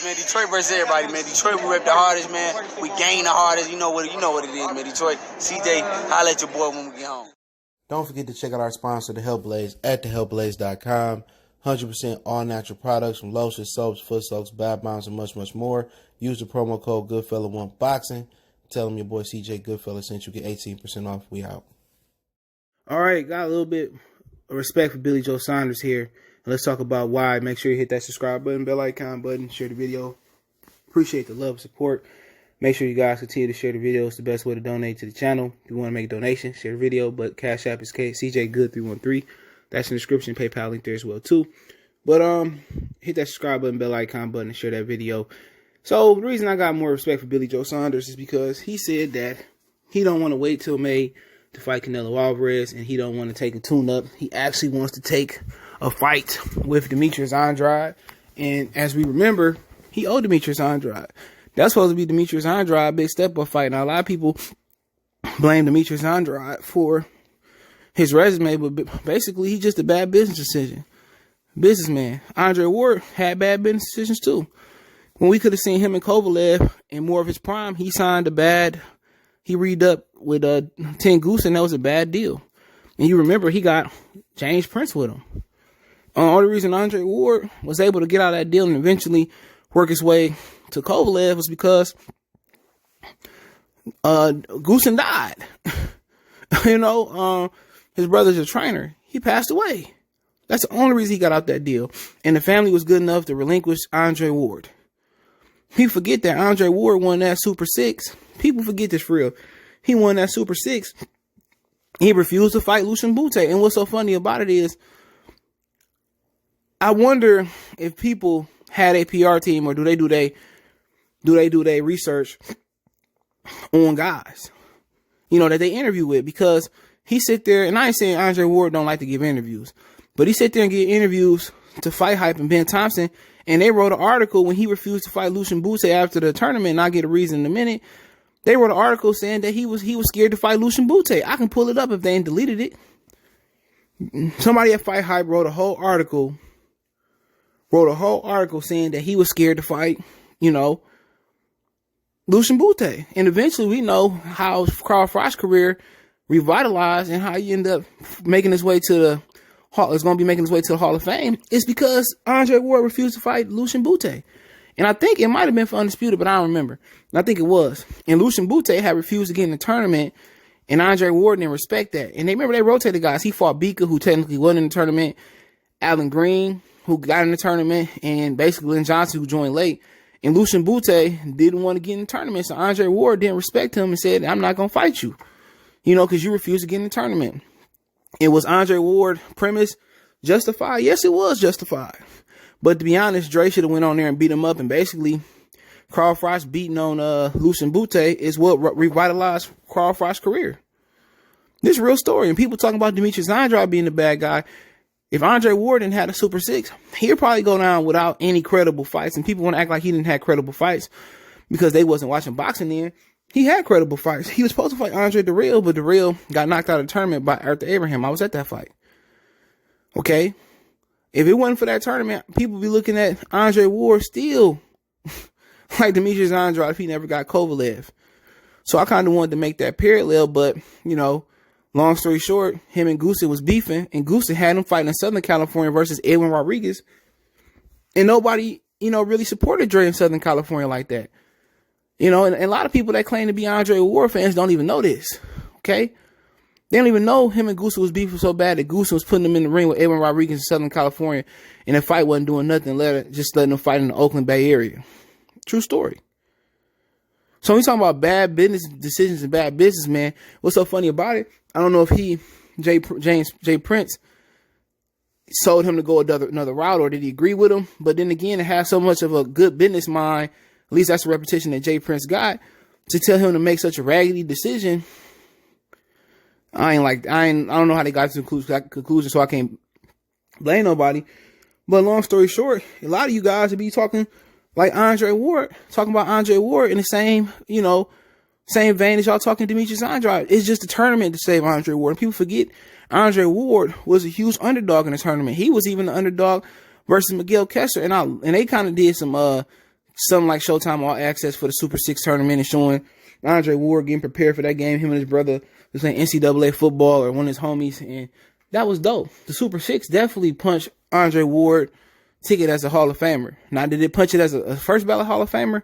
man. Detroit versus everybody, man. Detroit, we rep the hardest, man. We gain the hardest. You know what it is, man. Detroit, CJ, holla at your boy when we get home. Don't forget to check out our sponsor, The Health Blaze, at thehealthblaze.com. 100% all natural products from lotions, soaps, foot soaks, bath bombs, and much, much more. Use the promo code Goodfella1Boxing. Tell them your boy CJ Goodfella sent you. Get 18% off. We out. All right, got a little bit of respect for Billy Joe Saunders here. Let's talk about why. Make sure you hit that subscribe button, bell icon button, share the video. Appreciate the love and support. Make sure you guys continue to share the video. It's the best way to donate to the channel. If you want to make a donation, share the video. But Cash App is CJ Good313. That's in the description. PayPal link there as well too. But hit that subscribe button, bell icon button, and share that video. So the reason I got more respect for Billy Joe Saunders is because he said that he don't want to wait till May to fight Canelo Alvarez, and he don't want to take a tune-up. He actually wants to take a fight with Demetrius Andrade. And as we remember, he owed Demetrius Andrade. That's supposed to be Demetrius Andrade big step-up fight. Now, a lot of people blame Demetrius Andrade for his resume, but basically, he's just a bad business decision. Businessman. Andrade Ward had bad business decisions, too. When we could have seen him and Kovalev in more of his prime, he re-up with 10 Goose, and that was a bad deal. And you remember, he got James Prince with him. Only reason Andrade Ward was able to get out of that deal and eventually work his way to Kovalev was because Goosen died. His brother's a trainer. He passed away. That's the only reason he got out that deal. And the family was good enough to relinquish Andrade Ward. People forget that Andrade Ward won that Super 6. People forget this for real. He won that Super 6. He refused to fight Lucian Bute. And what's so funny about it is, I wonder if people had a PR team, or do they do their research on guys, that they interview with. Because he sit there, and I ain't saying Andrade Ward don't like to give interviews, but he sit there and get interviews to Fight Hype and Ben Thompson, and they wrote an article when he refused to fight Lucian Bute after the tournament, and I'll get a reason in a minute. They wrote an article saying that he was scared to fight Lucian Bute. I can pull it up if they ain't deleted it. Somebody at Fight Hype wrote a whole article saying that he was scared to fight, Lucian Bute. And eventually we know how Carl Froch's career revitalized and how he ended up making his way to the Hall of Fame. It's because Andrade Ward refused to fight Lucian Bute. And I think it might have been for Undisputed, but I don't remember. And I think it was. And Lucian Bute had refused to get in the tournament, and Andrade Ward didn't respect that. And they rotated guys. He fought Bika, who technically wasn't in the tournament, Alan Green, who got in the tournament, and basically Lynn Johnson, who joined late. And Lucian Bute didn't want to get in the tournament, so Andrade Ward didn't respect him and said, I'm not going to fight you, because you refused to get in the tournament. It was Andrade Ward premise justified? Yes, it was justified. But to be honest, Dre should have went on there and beat him up, and basically Carl Froch beating on Lucian Bute is what revitalized Carl Froch's career. This is a real story, and people talking about Demetrius Andrade being the bad guy. If Andrade Ward didn't have a Super 6, he'd probably go down without any credible fights. And people want to act like he didn't have credible fights because they wasn't watching boxing then. He had credible fights. He was supposed to fight Andre DeReal, but DeReal got knocked out of the tournament by Arthur Abraham. I was at that fight. Okay? If it wasn't for that tournament, people be looking at Andrade Ward still like Demetrius Andrade if he never got Kovalev. So I kind of wanted to make that parallel, but, long story short, him and Goosen was beefing, and Goosen had him fighting in Southern California versus Edwin Rodriguez. And nobody, really supported Dre in Southern California like that. And a lot of people that claim to be Andrade Ward fans don't even know this. Okay? They don't even know him and Goosen was beefing so bad that Goosen was putting him in the ring with Edwin Rodriguez in Southern California, and the fight wasn't doing nothing, just letting them fight in the Oakland Bay Area. True story. So when we talking about bad business decisions and bad business, man, what's so funny about it? I don't know if Jay Prince sold him to go another route, or did he agree with him? But then again, to have so much of a good business mind, at least that's the repetition that Jay Prince got, to tell him to make such a raggedy decision. I don't know how they got to the conclusion, so I can't blame nobody. But long story short, a lot of you guys would be talking like Andrade Ward, talking about Andrade Ward in the same vein as y'all talking Demetrius Andrade. It's just a tournament to save Andrade Ward. And people forget Andrade Ward was a huge underdog in the tournament. He was even the underdog versus Miguel Kessler. And they kind of did some something like Showtime All Access for the Super 6 tournament and showing Andre Ward getting prepared for that game. Him and his brother was playing NCAA football, or one of his homies, and that was dope. The Super 6 definitely punched Andre Ward ticket as a Hall of Famer. Now, did it punch it as a first ballot Hall of Famer?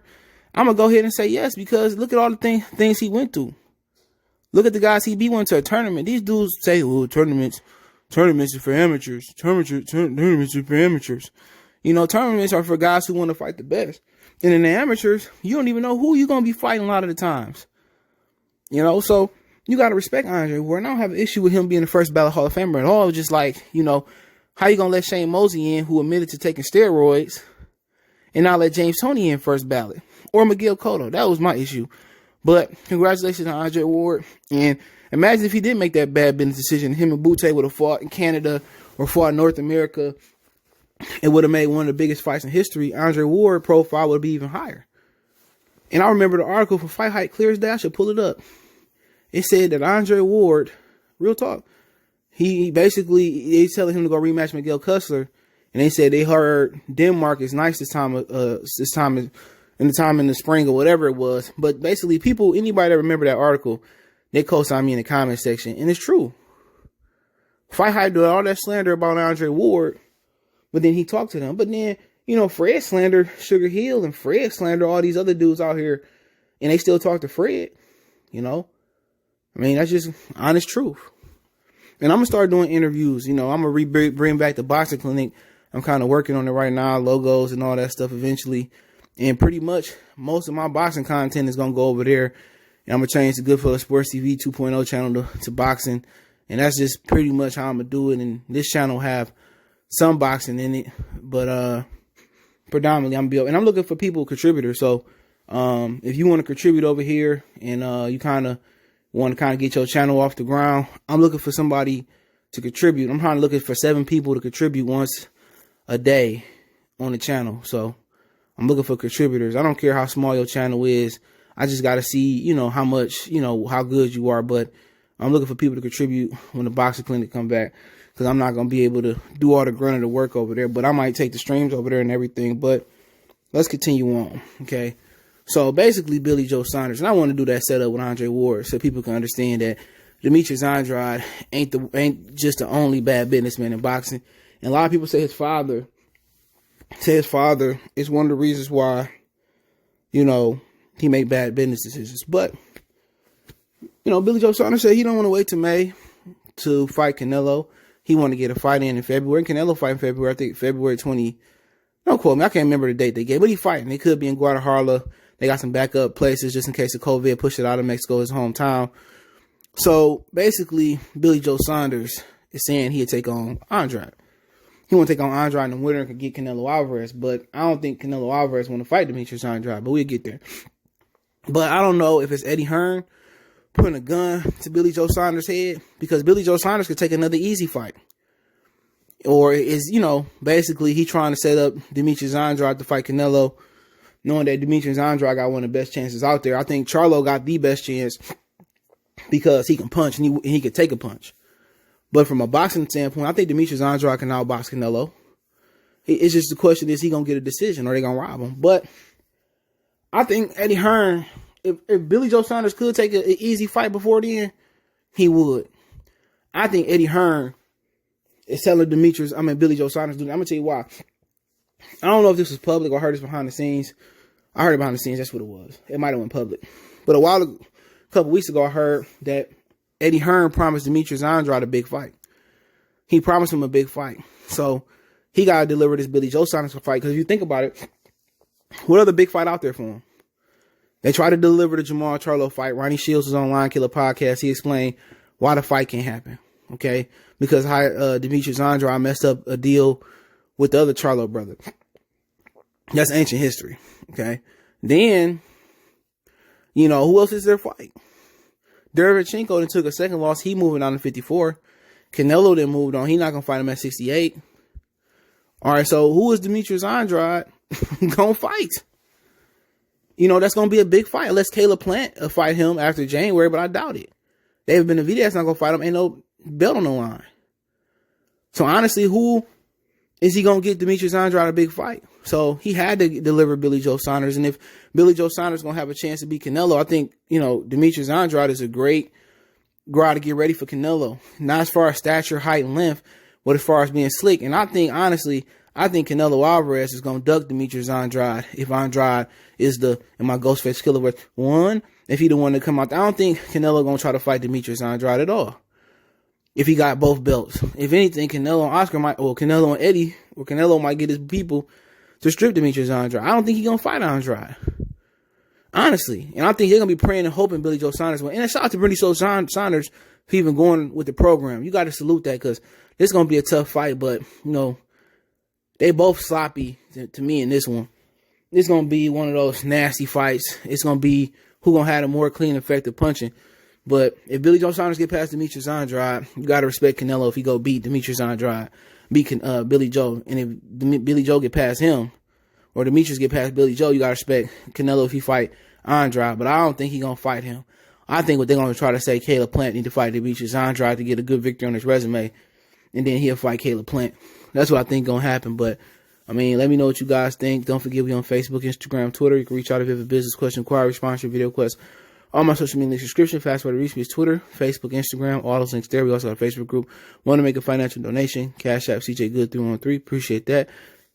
I'm going to go ahead and say yes, because look at all the things he went through. Look at the guys he beat, went to a tournament. These dudes say, oh, tournaments are for amateurs. Tournaments are for amateurs. You know, tournaments are for guys who want to fight the best. And in the amateurs, you don't even know who you're going to be fighting a lot of the times. You know, so you got to respect Andre Ward. And I don't have an issue with him being the first ballot Hall of Famer at all. Just like, you know, how you going to let Shane Mosey in, who admitted to taking steroids, and not let James Toney in first ballot? Or Miguel Cotto. That was my issue. But congratulations on Andre Ward. And imagine if he did make that bad business decision. Him and Butte would have fought in Canada or fought in North America. It would have made one of the biggest fights in history. Andre Ward profile would be even higher. And I remember the article from Fight Hype clear as day. I should pull it up. It said that Andre Ward, real talk, he basically, they telling him to go rematch Miguel Cussler, and they said they heard Denmark is nice this time in the spring or whatever it was. But basically, anybody that remember that article, they co-signed me in the comment section, and it's true. Fight Hype did all that slander about Andre Ward, but then he talked to them. But then, you know, Fred slandered Sugar Hill, and Fred slandered all these other dudes out here, and they still talk to Fred. You know, I mean, that's just honest truth. And I'm gonna start doing interviews. You know, I'm gonna bring back the boxing clinic. I'm kind of working on it right now, logos and all that stuff eventually. And pretty much most of my boxing content is gonna go over there. And I'm gonna change the Goodfella Sports TV 2.0 channel to boxing. And that's just pretty much how I'm gonna do it. And this channel have some boxing in it, but predominantly I'm looking for contributors. So if you want to contribute over here and you kind of want to get your channel off the ground, I'm looking for somebody to contribute. I'm trying to look for 7 people to contribute once a day on the channel. So I'm looking for contributors. I don't care how small your channel is. I just got to see, you know, how much, you know, how good you are. But I'm looking for people to contribute when the boxing clinic come back, because I'm not going to be able to do all the grunt of the work over there. But I might take the streams over there and everything. But let's continue on, okay? So basically, Billy Joe Saunders, and I want to do that setup with Andre Ward so people can understand that Demetrius Andrade ain't just the only bad businessman in boxing. And a lot of people say his father is one of the reasons why, you know, he make bad business decisions. But, you know, Billy Joe Saunders said he don't want to wait till May to fight Canelo. He want to get a fight in February. Canelo fight in February, I think February 20. Don't quote me, I can't remember the date they gave, but he fighting. He could be in Guadalajara. They got some backup places just in case the COVID pushed it out of Mexico, his hometown. So basically, Billy Joe Saunders is saying he'll take on Andrade. He want to take on Andrade in the winter and could get Canelo Alvarez, but I don't think Canelo Alvarez want to fight Demetrius Andrade, but we'll get there. But I don't know if it's Eddie Hearn putting a gun to Billy Joe Saunders' head, because Billy Joe Saunders could take another easy fight. Or is, you know, basically he trying to set up Demetrius Andrade to fight Canelo, knowing that Demetrius Andrade got one of the best chances out there. I think Charlo got the best chance because he can punch and he could take a punch. But from a boxing standpoint, I think Demetrius Andrade can outbox Canelo. It's just the question, is he going to get a decision or they going to rob him? But I think Eddie Hearn, if Billy Joe Saunders could take an easy fight before then, he would. I think Eddie Hearn is telling Billy Joe Saunders, dude, I'm going to tell you why. I don't know if this was public or I heard this behind the scenes. I heard it behind the scenes. That's what it was. It might have went public. But a couple weeks ago, I heard that Eddie Hearn promised Demetrius Andrade a big fight. He promised him a big fight. So he got to deliver this Billy Joe Saunders fight. Because if you think about it, what other big fight out there for him? They tried to deliver the Jamal Charlo fight. Ronnie Shields was on Line Killer Podcast. He explained why the fight can't happen. Okay? Because Demetrius Andrade messed up a deal with the other Charlo brother. That's ancient history. Okay? Then, you know, who else is there fight? Derevchenko then took a second loss. He moving on to 54. Canelo then moved on. He not going to fight him at 68. All right, so who is Demetrius Andrade going to fight? You know, that's going to be a big fight. Unless Caleb Plant fight him after January, but I doubt it. David Benavidez not going to fight him. Ain't no belt on the line. So honestly, who is he going to get Demetrius Andrade a big fight? So he had to deliver Billy Joe Saunders. And if Billy Joe Saunders is going to have a chance to beat Canelo, I think, Demetrius Andrade is a great guy to get ready for Canelo. Not as far as stature, height, and length, but as far as being slick. And I think, honestly, Canelo Alvarez is going to duck Demetrius Andrade if Andrade is my Ghostface Killer one. If he the one to come out, I don't think Canelo going to try to fight Demetrius Andrade at all. If he got both belts. If anything, Canelo and Canelo and Eddie, or Canelo might get his people to strip Demetrius Andrade. I don't think he's going to fight Andrade. Honestly. And I think they're going to be praying and hoping Billy Joe Saunders win. And shout out to Billy Joe Saunders for even going with the program. You got to salute that because this is going to be a tough fight. But, they both sloppy to me in this one. It's going to be one of those nasty fights. It's going to be who going to have the more clean, effective punching. But if Billy Joe Saunders get past Demetrius Andrade, you got to respect Canelo if he go beat Demetrius Andrade, beat Billy Joe. And if Billy Joe get past him, or Demetrius get past Billy Joe, you got to respect Canelo if he fight Andrade. But I don't think he going to fight him. I think what they're going to try to say, Caleb Plant need to fight Demetrius Andrade to get a good victory on his resume. And then he'll fight Caleb Plant. That's what I think going to happen. But, let me know what you guys think. Don't forget we on Facebook, Instagram, Twitter. You can reach out if you have a business question, inquiry, sponsor, video request. All my social media links, description. Fast way to reach me is Twitter, Facebook, Instagram. All those links there. We also have a Facebook group. Want to make a financial donation? Cash App CJ Good 313. Appreciate that.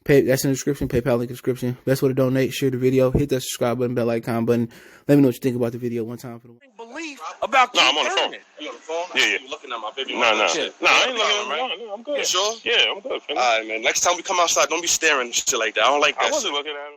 That's in the description. PayPal link in the description. Best way to donate. Share the video. Hit that subscribe button, bell icon button. Let me know what you think about the video one time for the week. Belief about I'm on the phone. You on the phone? Yeah. You looking at my baby? No, I ain't looking right? at him. I'm good. You sure? Yeah, I'm good. All right, man. Next time we come outside, don't be staring and shit like that. I don't like that. I wasn't looking at him.